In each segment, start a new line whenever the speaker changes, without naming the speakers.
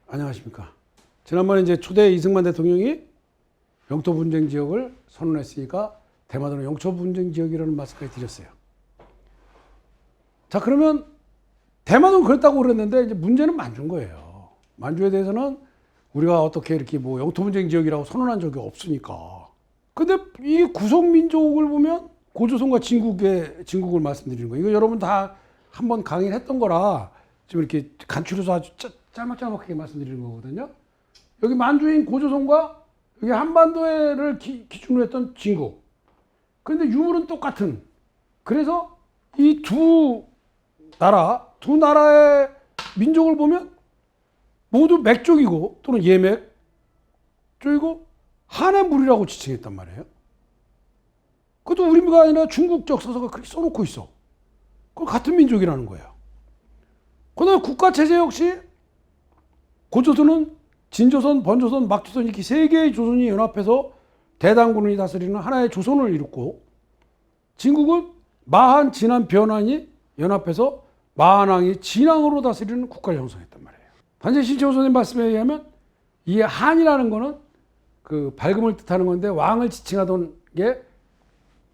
안녕하십니까. 지난번에 이제 초대 이승만 대통령이 영토 분쟁 지역을 선언했으니까 대마도는 영토 분쟁 지역이라는 말씀까지 드렸어요. 자, 그러면 대마도는 그랬다고 그랬는데 이제 문제는 만주인 거예요. 만주에 대해서는 우리가 어떻게 이렇게 뭐 영토 분쟁 지역이라고 선언한 적이 없으니까. 근데 이 구속 민족을 보면 고조선과 진국을 말씀드리는 거예요. 이거 여러분 다 한번 강의를 했던 거라 지금 이렇게 간추려서 아주 짤막짤막하게 말씀드리는 거거든요. 여기 만주인 고조선과 여기 한반도를 기준으로 했던 진국. 그런데 유물은 똑같은. 그래서 이 두 나라의 민족을 보면 모두 맥족이고 또는 예맥 쪽이고 한의 물이라고 지칭했단 말이에요. 그것도 우리가 아니라 중국적 서서가 그렇게 써놓고 있어. 그걸 같은 민족이라는 거예요. 그다음에 국가체제 역시 고조선은 진조선, 번조선, 막조선 이렇게 세 개의 조선이 연합해서 대당군이 다스리는 하나의 조선을 이뤘고, 진국은 마한, 진한, 변한이 연합해서 마한왕이 진왕으로 다스리는 국가를 형성했단 말이에요. 단지 신조선의 말씀에 의하면 이 한이라는 거는 그 밝음을 뜻하는 건데 왕을 지칭하던 게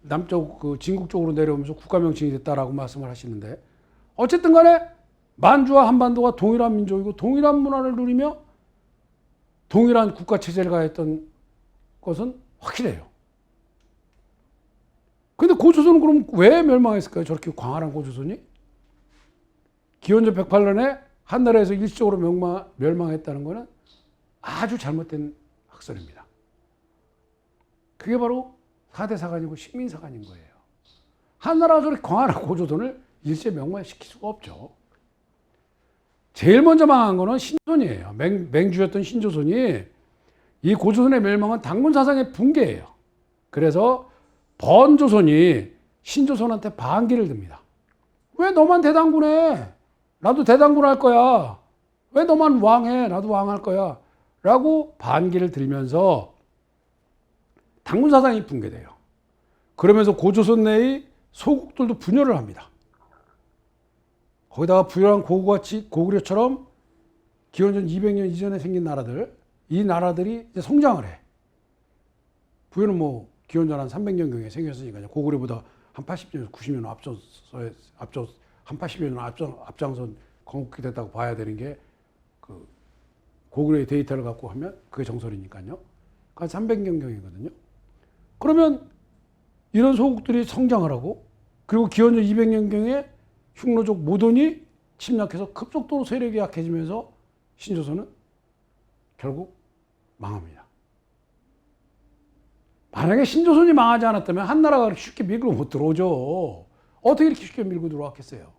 남쪽 그 진국 쪽으로 내려오면서 국가 명칭이 됐다라고 말씀을 하시는데, 어쨌든 간에 만주와 한반도가 동일한 민족이고 동일한 문화를 누리며 동일한 국가 체제를 가했던 것은 확실해요. 근데 고조선은 그럼 왜 멸망했을까요? 저렇게 광활한 고조선이? 기원전 108년에 한나라에서 일시적으로 멸망했다는 것은 아주 잘못된 학설입니다. 그게 바로 4대 사관이고 식민사관인 거예요. 한나라가 저렇게 광활한 고조선을 일시에 멸망시킬 수가 없죠. 제일 먼저 망한 거는 신조선이에요. 맹주였던 신조선이, 이 고조선의 멸망은 당군 사상의 붕괴예요. 그래서 번조선이 신조선한테 반기를 듭니다. 왜 너만 대당군해? 나도 대당군 할 거야. 왜 너만 왕해? 나도 왕할 거야. 라고 반기를 들면서 당군 사상이 붕괴돼요. 그러면서 고조선 내의 소국들도 분열을 합니다. 거기다가 부유한 고구려처럼 기원전 200년 이전에 생긴 나라들, 이 나라들이 이제 성장을 해. 부유는 뭐 기원전 한 300년경에 생겼으니까요. 고구려보다 한 80년, 90년 한 80년 앞장선 건국이 됐다고 봐야 되는 게 그 고구려의 데이터를 갖고 하면 그게 정설이니까요. 한 300년경이거든요. 그러면 이런 소국들이 성장을 하고, 그리고 기원전 200년경에 흉노족 모돈이 침략해서 급속도로 세력이 약해지면서 신조선은 결국 망합니다. 만약에 신조선이 망하지 않았다면 한나라가 그렇게 쉽게 밀고 못 들어오죠. 어떻게 이렇게 쉽게 밀고 들어왔겠어요?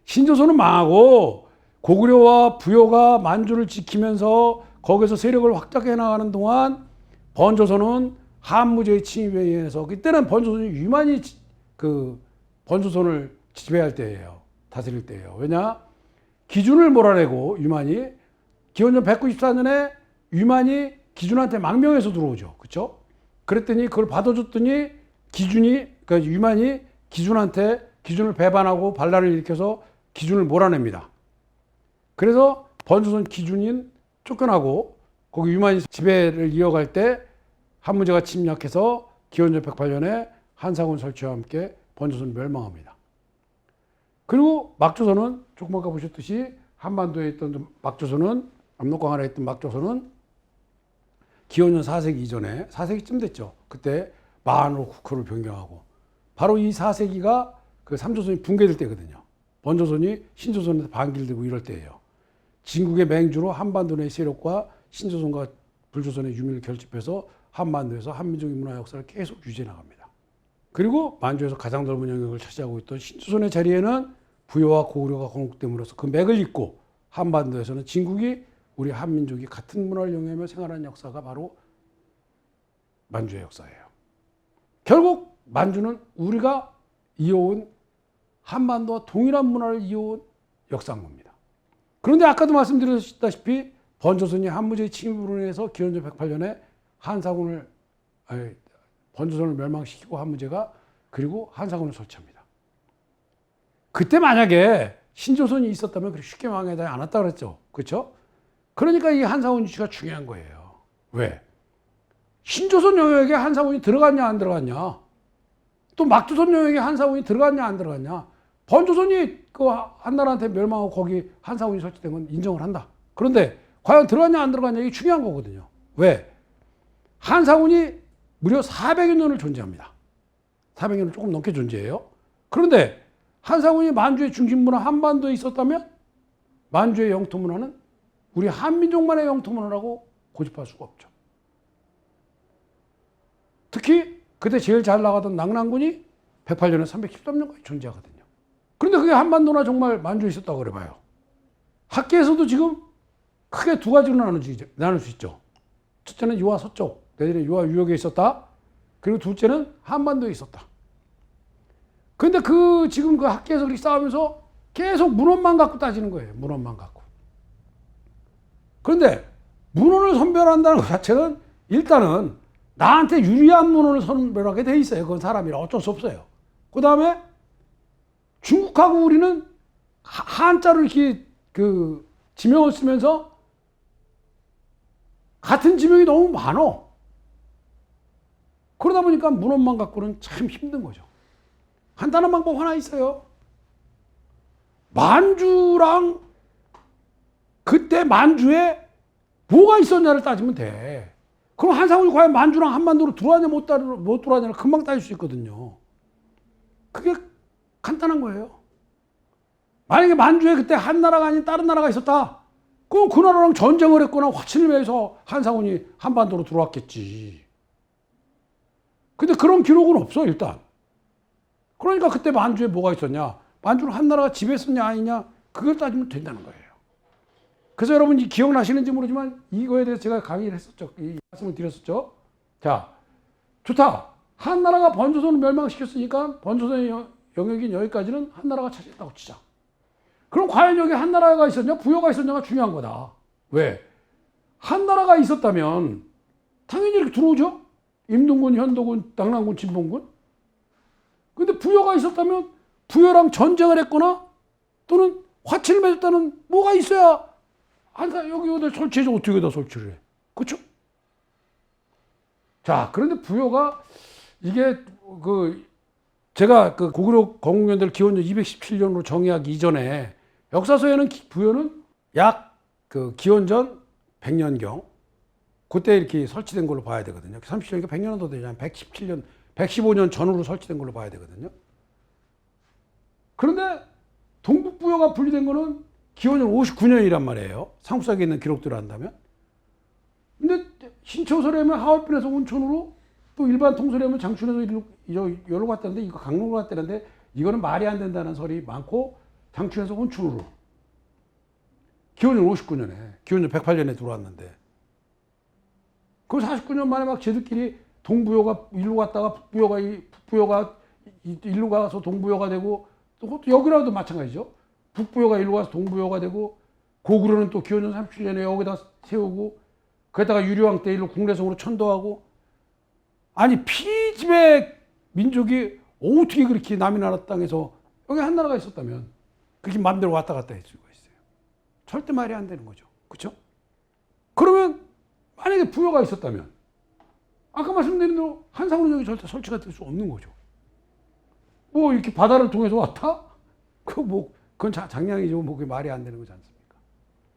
신조선은 망하고 고구려와 부여가 만주를 지키면서 거기서 세력을 확장해 나가는 동안 번조선은 한무제의 침입에 의해서, 그때는 번조선이 유만히 그 번조선을 지배할 때예요. 다스릴 때예요. 왜냐? 기준을 몰아내고 유만이 기원전 194년에 유만이 기준한테 망명해서 들어오죠. 그렇죠? 그랬더니 그걸 받아줬더니 그러니까 유만이 기준을 배반하고 반란을 일으켜서 기준을 몰아냅니다. 그래서 번조선 기준인 쫓겨나고 거기 유만이 지배를 이어갈 때 한무제가 침략해서 기원전 108년에 한사군 설치와 함께 번조선 멸망합니다. 그리고 막조선은 조금 아까 보셨듯이 한반도에 있던 막조선은, 압록강화에 있던 막조선은 기원전 4세기 이전에 4세기쯤 됐죠. 그때 마한으로 국호를 변경하고, 바로 이 4세기가 그 삼조선이 붕괴될 때거든요. 번조선이 신조선한테 반기를 들고 이럴 때예요. 진국의 맹주로 한반도 내 세력과 신조선과 불조선의 유민을 결집해서 한반도에서 한민족의 문화 역사를 계속 유지해 나갑니다. 그리고 만주에서 가장 넓은 영역을 차지하고 있던 신조선의 자리에는 부여와 고구려가 건국됨으로써 그 맥을 잇고 한반도에서는 진국이, 우리 한민족이 같은 문화를 영위하며 생활하는 역사가 바로 만주의 역사예요. 결국 만주는 우리가 이어온 한반도와 동일한 문화를 이어온 역사인 겁니다. 그런데 아까도 말씀드렸다시피 번조선이 한무제의 침입으로 인해서 기원전 108년에 번조선을 멸망시키고 한무제가 그리고 한사군을 설치합니다. 그때 만약에 신조선이 있었다면 그렇게 쉽게 망하지 않았다 그랬죠. 그렇죠? 그러니까 이 한사군 위치가 중요한 거예요. 왜? 신조선 영역에 한사군이 들어갔냐 안 들어갔냐? 또 막조선 영역에 한사군이 들어갔냐 안 들어갔냐? 번조선이 그 한나라한테 멸망하고 거기 한사군이 설치된 건 인정을 한다. 그런데 과연 들어갔냐 안 들어갔냐 이게 중요한 거거든요. 왜? 한사군이 무려 400여 년을 존재합니다. 400년을 조금 넘게 존재해요. 그런데 한사군이 만주의 중심문화 한반도에 있었다면 만주의 영토 문화는 우리 한민족만의 영토 문화라고 고집할 수가 없죠. 특히 그때 제일 잘 나가던 낙랑군이 108년에 313년까지 존재하거든요. 그런데 그게 한반도나 정말 만주에 있었다고 그래봐요. 학계에서도 지금 크게 두 가지로 나눌 수 있죠. 첫째는 유화 서쪽, 내지는 유화 유역에 있었다. 그리고 둘째는 한반도에 있었다. 그런데 지금 그 학계에서 그렇게 싸우면서 계속 문헌만 갖고 따지는 거예요. 문헌만 갖고. 그런데 문헌을 선별한다는 것 자체는 일단은 나한테 유리한 문헌을 선별하게 돼 있어요. 그건 사람이라 어쩔 수 없어요. 그 다음에 중국하고 우리는 한자를 이렇게 지명을 쓰면서 같은 지명이 너무 많어. 그러다 보니까 문헌만 갖고는 참 힘든 거죠. 간단한 방법 하나 있어요. 만주랑 그때 만주에 뭐가 있었냐를 따지면 돼. 그럼 한사군이 과연 만주랑 한반도로 들어왔냐 못 들어왔냐를 금방 따질 수 있거든요. 그게 간단한 거예요. 만약에 만주에 그때 한나라가 아닌 다른 나라가 있었다. 그럼 그 나라랑 전쟁을 했거나 화친을 맺어서 한사군이 한반도로 들어왔겠지. 근데 그런 기록은 없어 일단. 그러니까 그때 만주에 뭐가 있었냐. 만주를 한나라가 지배했었냐 아니냐. 그걸 따지면 된다는 거예요. 그래서 여러분 기억나시는지 모르지만 이거에 대해서 제가 강의를 했었죠. 이 말씀을 드렸었죠. 자, 좋다. 한나라가 번조선을 멸망시켰으니까 번조선의 영역인 여기까지는 한나라가 차지했다고 치자. 그럼 과연 여기 한나라가 있었냐 부여가 있었냐가 중요한 거다. 왜? 한나라가 있었다면 당연히 이렇게 들어오죠. 임동군, 현도군, 낙랑군, 진봉군. 근데 부여가 있었다면 부여랑 전쟁을 했거나 또는 화친을 맺었다는 뭐가 있어야 여기다 설치해서 어떻게 여기다 설치를 해. 그렇죠? 자, 그런데 부여가 이게 제가 고구려 건국연대를 기원전 217년으로 정의하기 이전에 역사서에는 부여는 약 기원전 100년경 그때 이렇게 설치된 걸로 봐야 되거든요. 30년이니까 100년은 더 되잖아요. 117년, 115년 전후로 설치된 걸로 봐야 되거든요. 그런데 동북부여가 분리된 거는 기원전 59년이란 말이에요. 삼국사기에 있는 기록대로 한다면. 근데 신초설에 하면 하얼빈에서 온천으로 또 일반 통설에 하면 장춘에서 여기로 갔다는데 이거 강릉으로 갔다는데 이거는 말이 안 된다는 설이 많고 장춘에서 온천으로. 기원전 59년에, 기원전 108년에 들어왔는데 그 49년 만에 막 쟤들끼리 동부여가 일로 갔다가 북부여가 일로 가서 동부여가 되고 또 여기라도 마찬가지죠. 북부여가 일로 가서 동부여가 되고 고구려는 또 기원전 37년에 여기다 세우고 그러다가 유리왕 때 일로 국내성으로 천도하고 아니 피지배 민족이 어떻게 그렇게 남의 나라 땅에서 여기 한나라가 있었다면 그렇게 마음대로 왔다 갔다 할 수가 있어요. 절대 말이 안 되는 거죠. 그렇죠? 그러면 만약에 부여가 있었다면 아까 말씀드린 대로 한사군은 여기 절대 설치가 될 수 없는 거죠. 뭐 이렇게 바다를 통해서 왔다? 그건 장량이죠. 그게 말이 안 되는 거지 않습니까?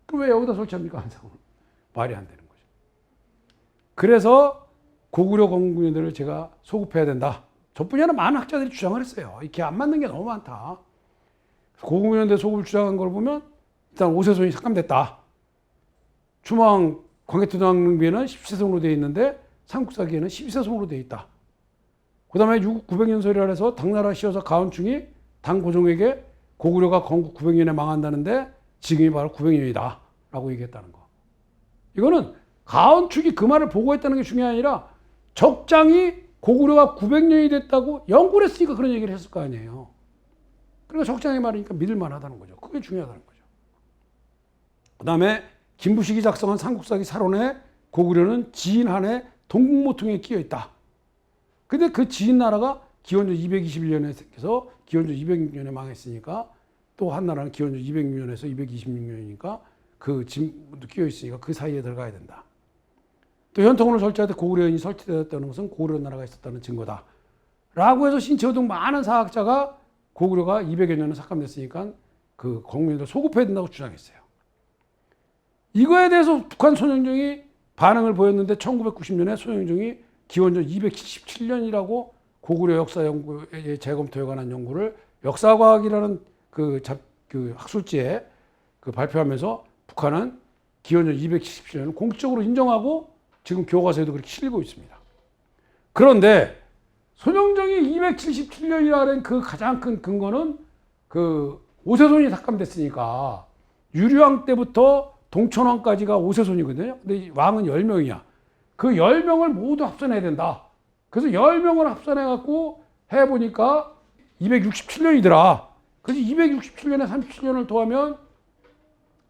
그럼 왜 여기다 설치합니까? 한사군은 말이 안 되는 거죠. 그래서 고구려 건국연대를 제가 소급해야 된다. 저뿐이 아니라 많은 학자들이 주장을 했어요. 이렇게 안 맞는 게 너무 많다. 고구려연대 소급을 주장한 걸 보면 일단 오세손이 삭감됐다. 추모왕 광해토당비에는 17세손으로 되어 있는데 삼국사기에는 12세손으로 되어 있다. 그 다음에 900년설이라 해서 당나라 시여사 가온충이 당고종에게 고구려가 건국 900년에 망한다는데 지금이 바로 900년이다 라고 얘기했다는 거. 이거는 가온축이 그 말을 보고했다는 게 중요한 게 아니라 적장이 고구려가 900년이 됐다고 연구를 했으니까 그런 얘기를 했을 거 아니에요. 그러니까 적장의 말이니까 믿을만하다는 거죠. 그게 중요하다는 거죠. 그 다음에 김부식이 작성한 삼국사기 사론에 고구려는 지인 한에 동국모퉁이에 끼어 있다. 근데 그 지인 나라가 기원전 221년에 생겨서 기원전 206년에 망했으니까 또 한나라는 기원전 206년에서 226년이니까 그 진문도 끼어 있으니까 그 사이에 들어가야 된다. 또 현통으로 설치할 때 고구려인이 설치되었다는 것은 고구려 나라가 있었다는 증거다. 라고 해서 신채호 등 많은 사학자가 고구려가 200여 년을 삭감됐으니까 그 공민들 소급해야 된다고 주장했어요. 이거에 대해서 북한 손영정이 반응을 보였는데 1990년에 손영정이 기원전 277년이라고 고구려 역사 연구의 재검토에 관한 연구를 역사과학이라는 그 학술지에 발표하면서 북한은 기원전 277년을 공식적으로 인정하고 지금 교과서에도 그렇게 실리고 있습니다. 그런데 손영정이 277년이라는 그 가장 큰 근거는 그 오세손이 삭감됐으니까 유류왕 때부터 동천왕까지가 오세손이거든요. 근데 왕은 10명이야. 그 10명을 모두 합산해야 된다. 그래서 10명을 합산해갖고 해보니까 267년이더라. 그래서 267년에 37년을 더하면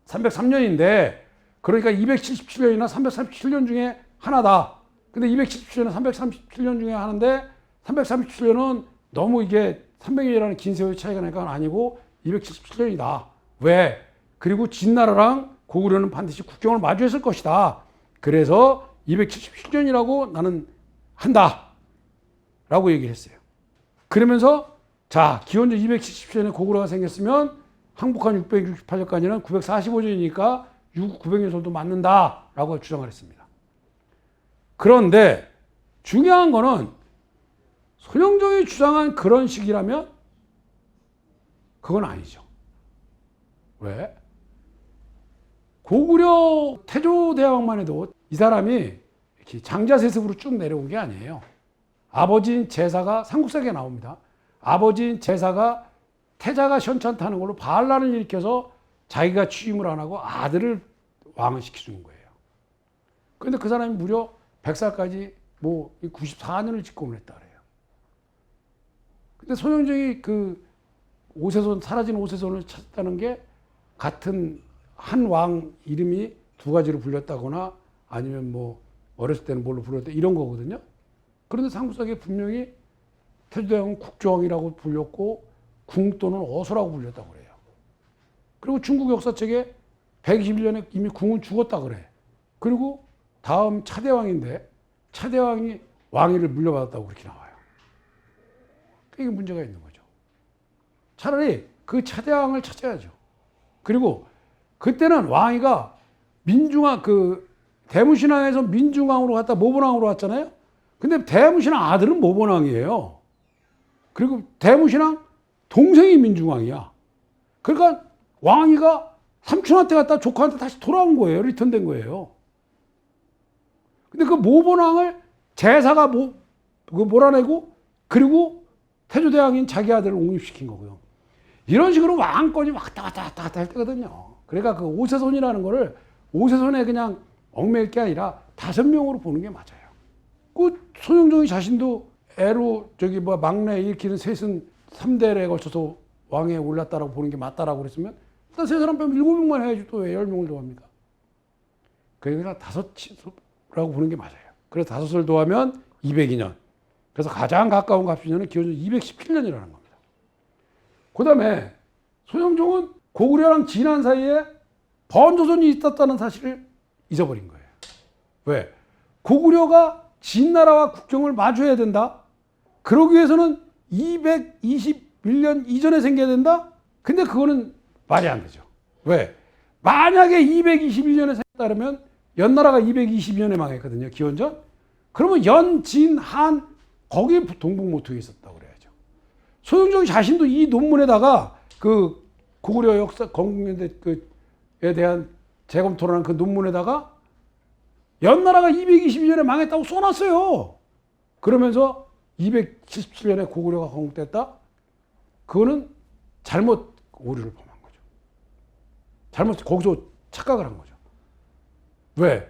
303년인데, 그러니까 277년이나 337년 중에 하나다. 근데 277년은 337년 중에 하나인데, 337년은 너무 이게 300년이라는 긴 세월의 차이가 나니까 아니고 277년이다. 왜? 그리고 진나라랑 고구려는 반드시 국경을 마주했을 것이다. 그래서 277년이라고 나는 한다. 라고 얘기를 했어요. 그러면서 자, 기원전 277년에 고구려가 생겼으면 항복한 668년까지는 945년이니까 900년 정도 맞는다. 라고 주장을 했습니다. 그런데 중요한 거는 손영정이 주장한 그런 식이라면 그건 아니죠. 왜? 고구려 태조대왕만 해도 이 사람이 이렇게 장자세습으로 쭉 내려온 게 아니에요. 아버지인 제사가 삼국사기에 나옵니다. 아버지인 제사가 태자가 현찬타는 걸로 반란을 일으켜서 자기가 취임을 안 하고 아들을 왕을 시켜주는 거예요. 그런데 그 사람이 무려 100살까지 뭐 94년을 집권을 했다 그래요. 근데 손영정이 그 오세손, 사라진 오세손을 찾았다는 게 같은 한 왕 이름이 두 가지로 불렸다거나 아니면 뭐 어렸을 때는 뭘로 불렸다 이런 거거든요. 그런데 삼국사기에 분명히 태조대왕은 국조왕이라고 불렸고 궁 또는 어소라고 불렸다고 그래요. 그리고 중국 역사책에 121년에 이미 궁은 죽었다 그래. 그리고 다음 차대왕인데 차대왕이 왕위를 물려받았다고 그렇게 나와요. 이게 문제가 있는 거죠. 차라리 그 차대왕을 찾아야죠. 그리고 그때는 왕위가 민중왕, 그 대무신왕에서 민중왕으로 갔다 모본왕으로 왔잖아요. 근데 대무신왕 아들은 모본왕이에요. 그리고 대무신왕 동생이 민중왕이야. 그러니까 왕위가 삼촌한테 갔다 조카한테 다시 돌아온 거예요. 리턴된 거예요. 근데 그 모본왕을 제사가 몰아내고 그리고 태조대왕인 자기 아들을 옹립시킨 거고요. 이런 식으로 왕권이 왔다 갔다 할 때거든요. 그러니까 그 오세손이라는 거를 오세손에 그냥 얽매일 게 아니라 5명으로 보는 게 맞아요. 그 손영정이 자신도 애로 막내 일으키는 셋은 3대에 걸쳐서 왕에 올랐다라고 보는 게 맞다라고 그랬으면 일단 세 사람 빼면 7명만 해야지 또 왜 10명을 더합니까? 그러니까 5라고 보는 게 맞아요. 그래서 5을 더하면 202년. 그래서 가장 가까운 갑신년은 기원전 217년이라는 겁니다. 그 다음에 손영종은 고구려랑 진안 사이에 번조선이 있었다는 사실을 잊어버린 거예요. 왜? 고구려가 진나라와 국경을 마주해야 된다? 그러기 위해서는 221년 이전에 생겨야 된다? 근데 그거는 말이 안 되죠. 왜? 만약에 221년에 생겼다면 연나라가 222년에 망했거든요. 기원전. 그러면 연, 진, 한 거기에 동북모투에 있었다고 그래야죠. 소영정 자신도 이 논문에다가 그 고구려 역사 건국연대에 대한 재검토라는 그 논문에다가 연나라가 222년에 망했다고 써놨어요. 그러면서 277년에 고구려가 건국됐다? 그거는 잘못 오류를 범한 거죠. 잘못 거기서 착각을 한 거죠. 왜?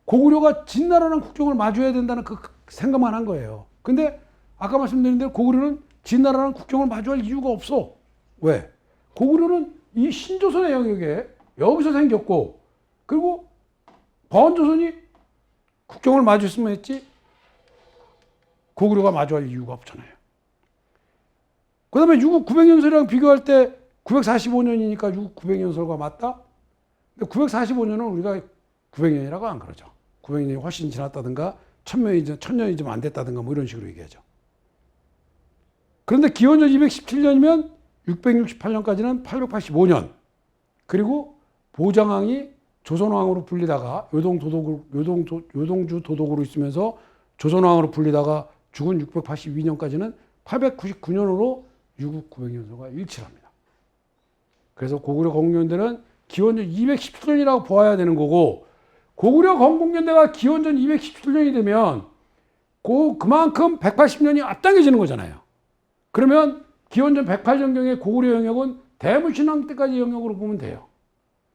고구려가 진나라랑 국경을 마주해야 된다는 그 생각만 한 거예요. 근데 아까 말씀드린 대로 고구려는 진나라랑 국경을 마주할 이유가 없어. 왜? 고구려는 이 신조선의 영역에 여기서 생겼고 그리고 번조선이 국경을 마주했으면 했지 고구려가 마주할 이유가 없잖아요. 그 다음에 유국 900년설이랑 비교할 때 945년이니까 유국 900년설과 맞다? 근데 945년은 우리가 900년이라고 안 그러죠. 900년이 훨씬 지났다든가 1000년이 좀 안 됐다든가 뭐 이런 식으로 얘기하죠. 그런데 기원전 217년이면 668년까지는 885년. 그리고 보장왕이 조선왕으로 불리다가 요동주 도독으로 있으면서 조선왕으로 불리다가 죽은 682년까지는 899년으로 유국 900년설과 일치를 합니다. 그래서 고구려 건국연대는 기원전 217년이라고 보아야 되는 거고, 고구려 건국연대가 기원전 217년이 되면 그만큼 180년이 앞당겨지는 거잖아요. 그러면 기원전 108년경의 고구려 영역은 대무신앙 때까지 영역으로 보면 돼요.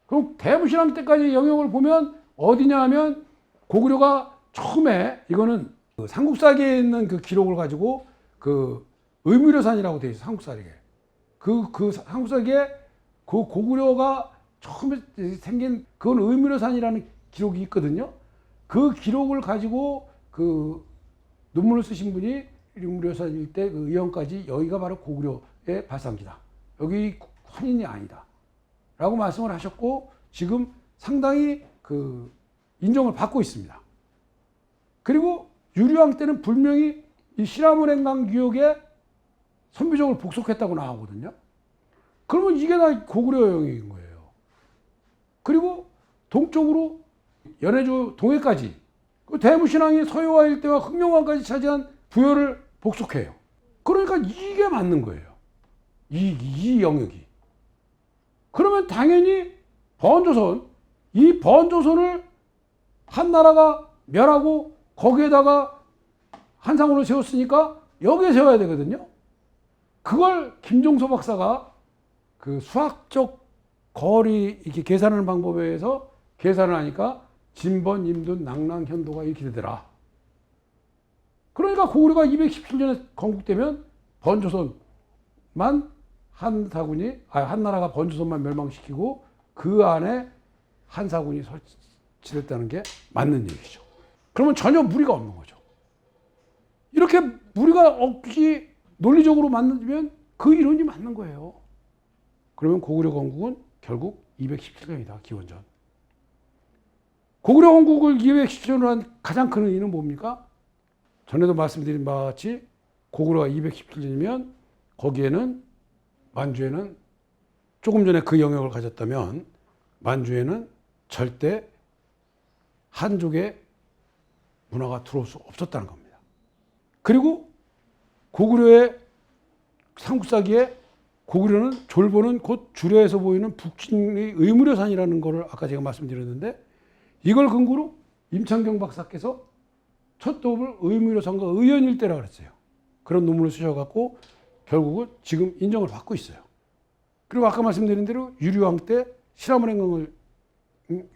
그럼 대무신앙 때까지 영역을 보면 어디냐 하면 고구려가 처음에, 이거는 그 삼국사기에 있는 그 기록을 가지고 그 의무려산이라고 되어 있어요. 삼국사기에. 그 삼국사기에 그 고구려가 처음에 생긴 그건 의무려산이라는 기록이 있거든요. 그 기록을 가지고 그 논문을 쓰신 분이 의무려산 일대 그 의원까지 여기가 바로 고구려의 발상지다. 여기 환인이 아니다. 라고 말씀을 하셨고, 지금 상당히 그 인정을 받고 있습니다. 그리고 유리왕 때는 분명히 이 시라모랭강 유역에 선비족을 복속했다고 나오거든요. 그러면 이게 다 고구려 영역인 거예요. 그리고 동쪽으로 연해주 동해까지, 그 대무신앙이 서해와 일대와 흑룡왕까지 차지한 부여를 복속해요. 그러니까 이게 맞는 거예요. 이 영역이. 그러면 당연히 이 번조선을 한나라가 멸하고 거기에다가 한상원을 세웠으니까 여기에 세워야 되거든요. 그걸 김종서 박사가 그 수학적 거리 이렇게 계산하는 방법에 의해서 계산을 하니까 진번, 임둔, 낙랑, 현도가 이렇게 되더라. 그러니까 고구려가 217년에 건국되면 번조선만 한나라가 번조선만 멸망시키고 그 안에 한사군이 설치됐다는 게 맞는 얘기죠. 그러면 전혀 무리가 없는 거죠. 이렇게 무리가 없이 논리적으로 맞으면 그 이론이 맞는 거예요. 그러면 고구려 건국은 결국 217년이다. 기원전. 고구려 건국을 217년으로 한 가장 큰 의미는 뭡니까? 전에도 말씀드린 바와 같이 고구려가 217년이면 거기에는 만주에는 조금 전에 그 영역을 가졌다면 만주에는 절대 한족의 문화가 들어올 수 없었다는 겁니다. 그리고 고구려의 삼국사기에 고구려는 졸보는 곧 주려에서 보이는 북진의 의무려산이라는 것을 아까 제가 말씀드렸는데, 이걸 근거로 임창경 박사께서 첫 도읍을 의무려산과 의연일대라고 그랬어요. 그런 논문을 쓰셔갖고 결국은 지금 인정을 받고 있어요. 그리고 아까 말씀드린 대로 유리왕 때 시라모랭강을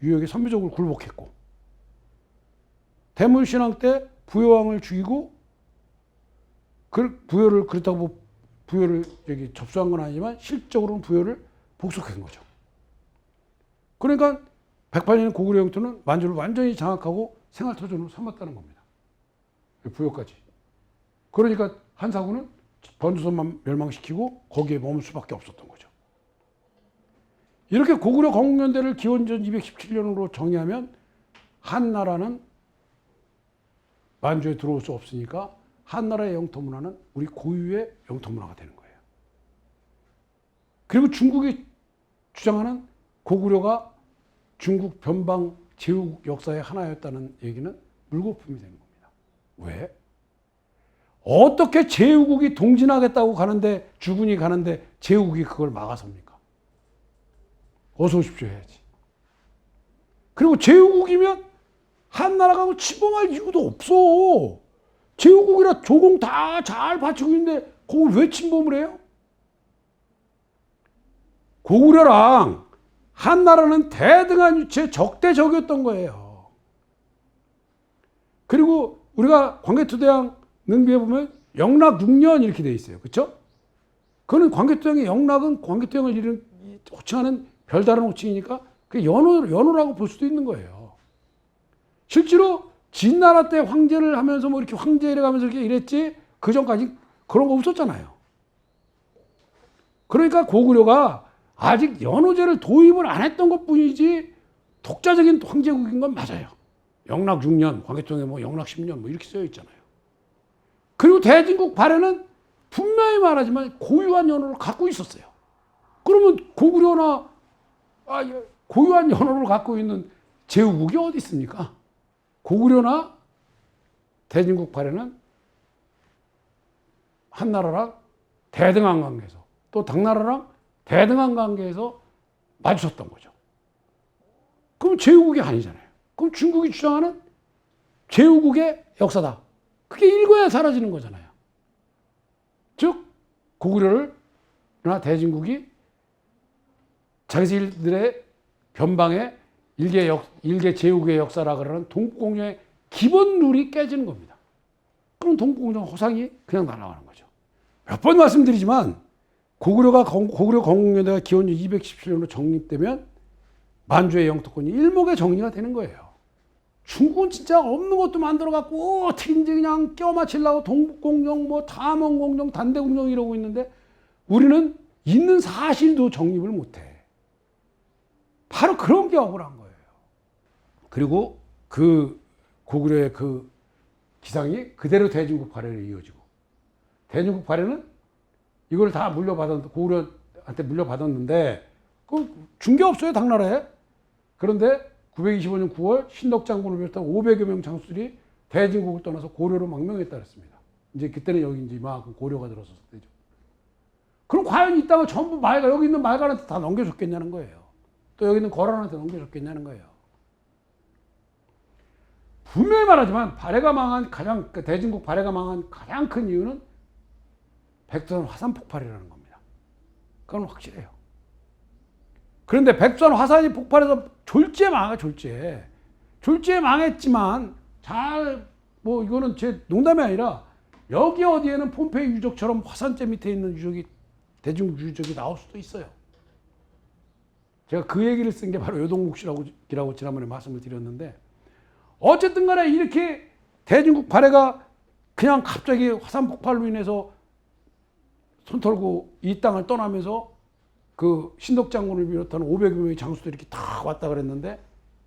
유역에 선비족을 굴복했고, 대문신왕 때 부여왕을 죽이고, 부여를 그렇다고 부여를 여기 접수한 건 아니지만 실적으로는 부여를 복속한 거죠. 그러니까 108년 고구려 영토는 만주를 완전히 장악하고 생활터전으로 삼았다는 겁니다. 부여까지. 그러니까 한사군은 번조선만 멸망시키고 거기에 머물 수밖에 없었던 거죠. 이렇게 고구려 건국연대를 기원전 217년으로 정의하면 한나라는 만주에 들어올 수 없으니까 한나라의 영토 문화는 우리 고유의 영토 문화가 되는 거예요. 그리고 중국이 주장하는 고구려가 중국 변방 제국 역사의 하나였다는 얘기는 물거품이 되는 겁니다. 왜? 어떻게 제후국이 동진하겠다고 가는데, 주군이 가는데 제후국이 그걸 막아섭니까? 어서 오십시오 해야지. 그리고 제후국이면 한나라가 침범할 이유도 없어. 제후국이라 조공 다 잘 바치고 있는데 그걸 왜 침범을 해요? 고구려랑 한나라는 대등한 위치의 적대적이었던 거예요. 그리고 우리가 광개토대왕 능비에 보면 영락 6년 이렇게 돼 있어요. 그렇죠? 그거는 광개토대왕의 영락은 광개토대왕을 호칭하는 별다른 호칭이니까 그게 연호라고 볼 수도 있는 거예요. 실제로 진나라 때 황제를 하면서 뭐 이렇게 황제 이래가면서 이렇게 이랬지, 그 전까지 그런 거 없었잖아요. 그러니까 고구려가 아직 연호제를 도입을 안 했던 것뿐이지 독자적인 황제국인 건 맞아요. 영락 6년, 광개토에 뭐 영락 10년 뭐 이렇게 쓰여 있잖아요. 그리고 대진국 발해는 분명히 말하지만 고유한 연호를 갖고 있었어요. 그러면 고구려나 고유한 연호를 갖고 있는 제후국이 어디 있습니까? 고구려나 대진국 발해는 한나라랑 대등한 관계에서 또 당나라랑 대등한 관계에서 마주쳤던 거죠. 그럼 제후국이 아니잖아요. 그럼 중국이 주장하는 제후국의 역사다. 그게 읽어야 사라지는 거잖아요. 즉 고구려나 대진국이 자기들의 변방의 일개 제후국의 역사라 그러는 동국공정의 기본 룰이 깨지는 겁니다. 그럼 동국공정 호상이 그냥 날아가는 거죠. 몇 번 말씀드리지만 고구려 건국연대가 기원전 217년으로 정립되면 만주의 영토권이 일목의 정리가 되는 거예요. 중국은 진짜 없는 것도 만들어갖고 어떻게 이제 그냥 껴맞추려고 동북공정, 뭐 담원공정, 단대공정 이러고 있는데 우리는 있는 사실도 정립을 못해. 바로 그런 게 억울한 거예요. 그리고 그 고구려의 그 기상이 그대로 대진국 발해로 이어지고 대진국 발해는 이걸 다 고구려한테 물려받았는데 준 게 없어요, 당나라에. 그런데 925년 9월 신덕장군을 비롯한 500여 명 장수들이 대진국을 떠나서 고려로 망명했다 그랬습니다. 이제 그때는 여기 이제 이만큼 고려가 들어섰을 때죠. 그럼 과연 이 땅을 전부 여기 있는 말갈한테 다 넘겨줬겠냐는 거예요. 또 여기 있는 거란한테 넘겨줬겠냐는 거예요. 분명히 말하지만 대진국 발해가 망한 가장 큰 이유는 백두산 화산 폭발이라는 겁니다. 그건 확실해요. 그런데 백두산 화산이 폭발해서 졸지에 망해, 졸지에. 졸지에 망했지만 이거는 제 농담이 아니라 여기 어디에는 폼페이 유적처럼 화산재 밑에 있는 유적이 대진국 유적이 나올 수도 있어요. 제가 그 얘기를 쓴 게 바로 요동국시라고 지난번에 말씀을 드렸는데 어쨌든 간에 이렇게 대진국 발해가 그냥 갑자기 화산 폭발로 인해서 손 털고 이 땅을 떠나면서 그 신덕장군을 비롯한 500여 명의 장수들이 이렇게 다 왔다 그랬는데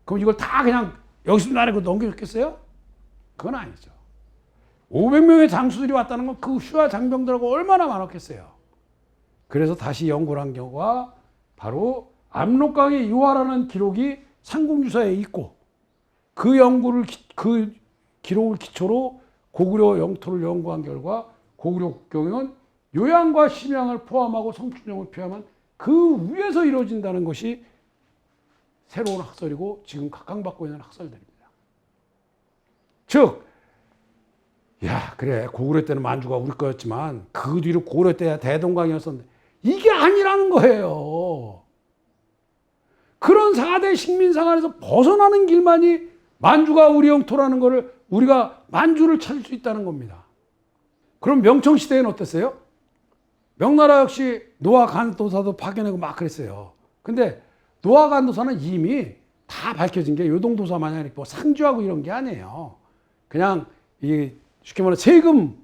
그럼 이걸 다 그냥 여기서 나라고 넘겨줬겠어요? 그건 아니죠. 500명의 장수들이 왔다는 건 그 휘하 장병들하고 얼마나 많았겠어요. 그래서 다시 연구를 한 결과 바로 압록강의 유화라는 기록이 삼국유사에 있고 그 기록을 기초로 고구려 영토를 연구한 결과 고구려 국경은 요양과 심양을 포함하고 성춘정을 포함한 그 위에서 이루어진다는 것이 새로운 학설이고 지금 각광받고 있는 학설들입니다. 즉, 그래 고구려 때는 만주가 우리 거였지만 그 뒤로 고구려 때야 대동강이었었는데 이게 아니라는 거예요. 그런 4대 식민상안에서 벗어나는 길만이 만주가 우리 영토라는 것을 우리가 만주를 찾을 수 있다는 겁니다. 그럼 명청시대에는 어땠어요? 명나라 역시 노아 간도사도 파견하고 막 그랬어요. 근데 노아 간도사는 이미 다 밝혀진 게 요동도사 마냥 뭐 상주하고 이런 게 아니에요. 그냥 쉽게 말해 세금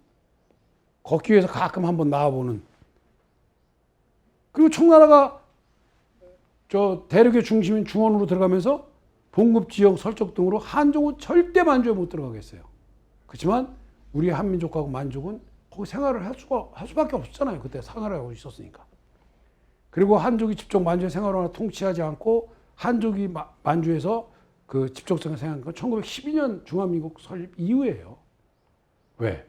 걷기 위해서 가끔 한번 나와보는. 그리고 청나라가 대륙의 중심인 중원으로 들어가면서 봉급지역 설정 등으로 한족은 절대 만주에 못 들어가겠어요. 그렇지만 우리 한민족하고 만족은 거기 생활을 할 수밖에 없었잖아요. 그때 생활을 하고 있었으니까. 그리고 한족이 직접 만주의 생활을 통치하지 않고 한족이 만주에서 그 직접적인 생활한 건 1912년 중화민국 설립 이후예요. 왜?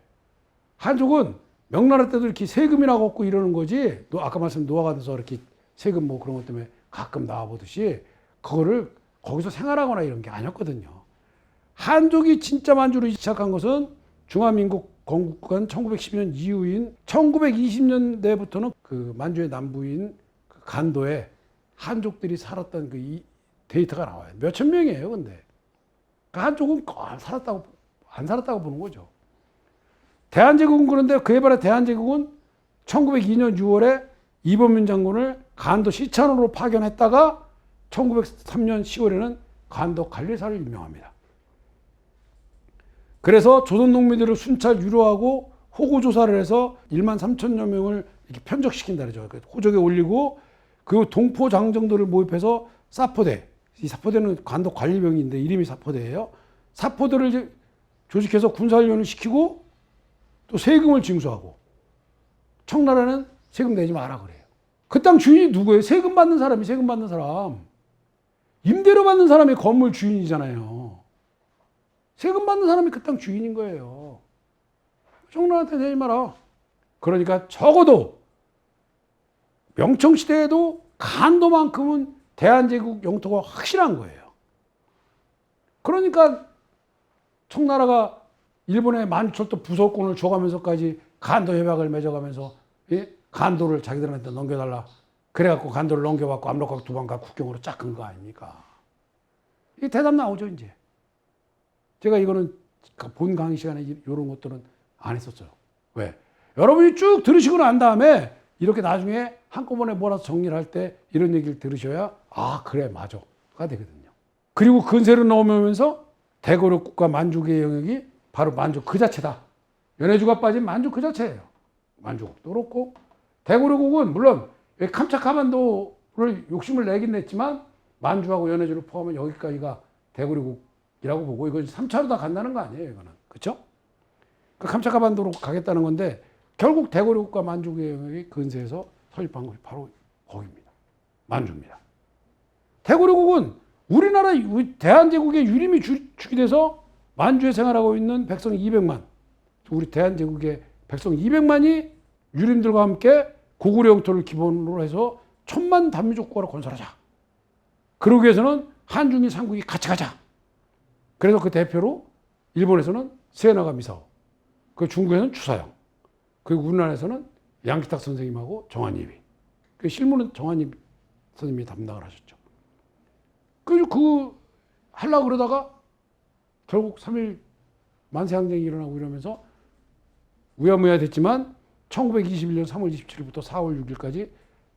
한족은 명나라 때도 이렇게 세금이나 걷고 이러는 거지. 아까 말씀 노아간에서 이렇게 세금 뭐 그런 것 때문에 가끔 나와보듯이 그거를 거기서 생활하거나 이런 게 아니었거든요. 한족이 진짜 만주를 시작한 것은 중화민국 건국한 1912년 이후인 1920년대부터는 그 만주의 남부인 그 간도에 한족들이 살았던 그 데이터가 나와요. 몇천 명이에요, 근데. 그 한족은 안 살았다고 보는 거죠. 대한제국은 그런데 그에 반해 대한제국은 1902년 6월에 이범윤 장군을 간도 시찬으로 파견했다가 1903년 10월에는 간도 관리사를 임명합니다. 그래서 조선 농민들을 순찰 유로하고 호구 조사를 해서 1만 3천여 명을 이렇게 편적시킨다 그러죠. 호적에 올리고 그 동포 장정들을 모집해서 사포대, 이 사포대는 관도 관리병인데 이름이 사포대예요. 사포대를 조직해서 군사훈련을 시키고 또 세금을 징수하고 청나라는 세금 내지 마라 그래요. 그 땅 주인이 누구예요? 세금 받는 사람이 세금 받는 사람. 임대료 받는 사람이 건물 주인이잖아요. 세금 받는 사람이 그 땅 주인인 거예요. 청나라한테 내지 마라. 그러니까 적어도 명청시대에도 간도만큼은 대한제국 영토가 확실한 거예요. 그러니까 청나라가 일본의 만주철도 부속권을 줘가면서까지 간도 협약을 맺어가면서 간도를 자기들한테 넘겨달라. 그래갖고 간도를 넘겨받고 압록강 두방과 국경으로 쫙 간 거 아닙니까? 이 대답 나오죠 이제. 제가 이거는 본 강의 시간에 이런 것들은 안 했었어요. 왜? 여러분이 쭉 들으시고 난 다음에 이렇게 나중에 한꺼번에 몰아서 정리를 할 때 이런 얘기를 들으셔야 아 그래 맞아가 되거든요. 그리고 근세로 넘으면서 대고려국과 만주국의 영역이 바로 만주 그 자체다. 연해주가 빠진 만주 그 자체예요. 만주국도 그렇고 대고려국은 물론 캄차카반도를 욕심을 내긴 냈지만 만주하고 연해주를 포함하면 여기까지가 대고려국이라고 보고 이건 3차로 다 간다는 거 아니에요. 이거는. 그렇죠? 그 캄차카반도로 가겠다는 건데 결국 대고려국과 만주국의 영역이 근세에서 설립한 것이 바로 거기입니다. 만주입니다. 대고려국은 우리나라 대한제국의 유림이 주게 돼서 만주에 생활하고 있는 백성 200만, 우리 대한제국의 백성 200만이 유림들과 함께 고구려 영토를 기본으로 해서 1000만 단민족국가를 건설하자. 그러기 위해서는 한중일 삼국이 같이 가자. 그래서 그 대표로 일본에서는 세나가 미사오, 그 중국에서는 추사영, 그리고 우리나라에서는 양키탁 선생님하고 정한예비. 그 실무는 정한예비 선생님이 담당을 하셨죠. 하려고 그러다가 결국 3.1 만세항쟁이 일어나고 이러면서 우야무야 됐지만 1921년 3월 27일부터 4월 6일까지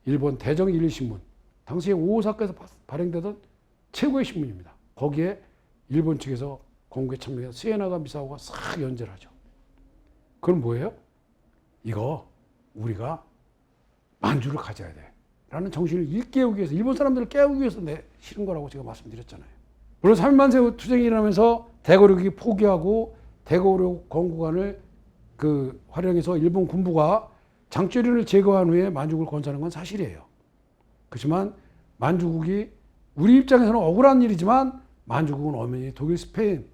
일본 대정일일신문, 당시에 오사카에서 발행되던 최고의 신문입니다. 거기에 일본 측에서 공개 참여해서 세나가 미사오가 싹 연재를 하죠. 그건 뭐예요? 이거 우리가 만주를 가져야 돼 라는 정신을 일깨우기 위해서, 일본 사람들을 깨우기 위해서 실은 거라고 제가 말씀드렸잖아요. 물론 3.1만세 투쟁이 일어나면서 대고려국이 포기하고 대고려 건국안을 활용해서 일본 군부가 장조림을 제거한 후에 만주국을 건설한 건 사실이에요. 그렇지만 만주국이 우리 입장에서는 억울한 일이지만 만주국은 엄연히 독일, 스페인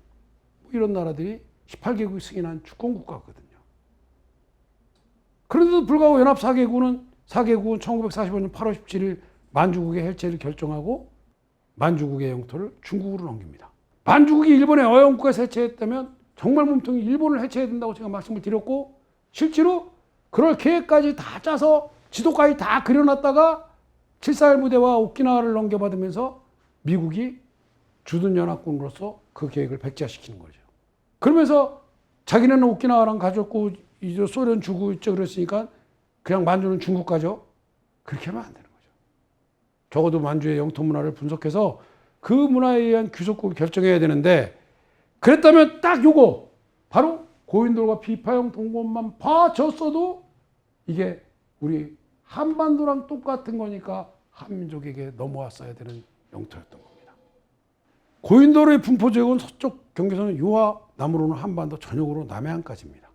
이런 나라들이 18개국이 승인한 주권국가거든요. 그런데도 불구하고 연합 4개국은 1945년 8월 17일 만주국의 해체를 결정하고 만주국의 영토를 중국으로 넘깁니다. 만주국이 일본의 어영국에서 해체했다면 정말 몸통이 일본을 해체해야 된다고 제가 말씀을 드렸고, 실제로 그럴 계획까지 다 짜서 지도까지 다 그려놨다가 7.4.1 부대와 오키나와를 넘겨받으면서 미국이 주둔연합군으로서 그 계획을 백지화시키는 거죠. 그러면서 자기네는 오키나와랑 가졌고 이제 소련 주고 있죠. 그랬으니까 그냥 만주는 중국 가죠. 그렇게 하면 안 되는 거죠. 적어도 만주의 영토 문화를 분석해서 그 문화에 의한 귀속국을 결정해야 되는데, 그랬다면 딱 요거 바로 고인돌과 비파형 동검만 봐줬어도 이게 우리 한반도랑 똑같은 거니까 한민족에게 넘어왔어야 되는 영토였던 겁니다. 고인돌의 분포 지역은 서쪽 경계선은 요하, 남으로는 한반도, 전역으로 남해안까지입니다.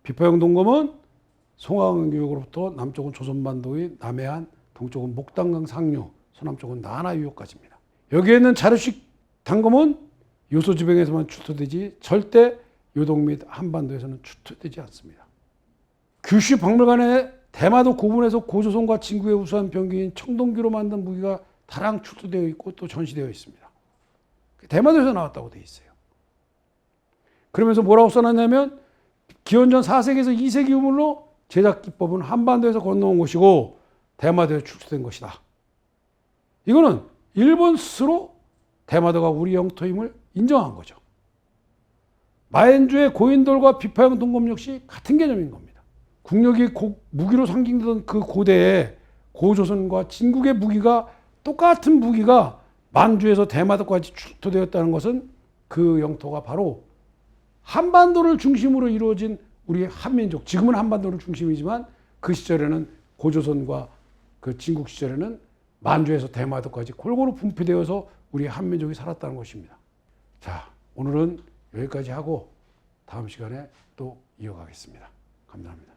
비파형 동검은 송화강교역으로부터 남쪽은 조선반도의 남해안, 동쪽은 목단강 상류, 서남쪽은 나나유역까지입니다. 여기에 있는 자르식 단검은 요소지방에서만 출토되지 절대 요동 및 한반도에서는 출토되지 않습니다. 규슈 박물관에 대마도 고분에서 고조선과 진국의 우수한 병기인 청동기로 만든 무기가 다량 출토되어 있고 또 전시되어 있습니다. 대마도에서 나왔다고 되어 있어요. 그러면서 뭐라고 써놨냐면 기원전 4세기에서 2세기 유물로 제작 기법은 한반도에서 건너온 것이고 대마도에 출토된 것이다. 이거는 일본 스스로 대마도가 우리 영토임을 인정한 거죠. 마엔주의 고인돌과 비파형 동검 역시 같은 개념인 겁니다. 국력이 무기로 상징되던 그 고대에 고조선과 진국의 무기가 똑같은 무기가 만주에서 대마도까지 출토되었다는 것은 그 영토가 바로 한반도를 중심으로 이루어진 우리 한민족, 지금은 한반도를 중심이지만 그 시절에는 고조선과 그 진국 시절에는 만주에서 대마도까지 골고루 분폐되어서 우리 한민족이 살았다는 것입니다. 자, 오늘은 여기까지 하고 다음 시간에 또 이어가겠습니다. 감사합니다.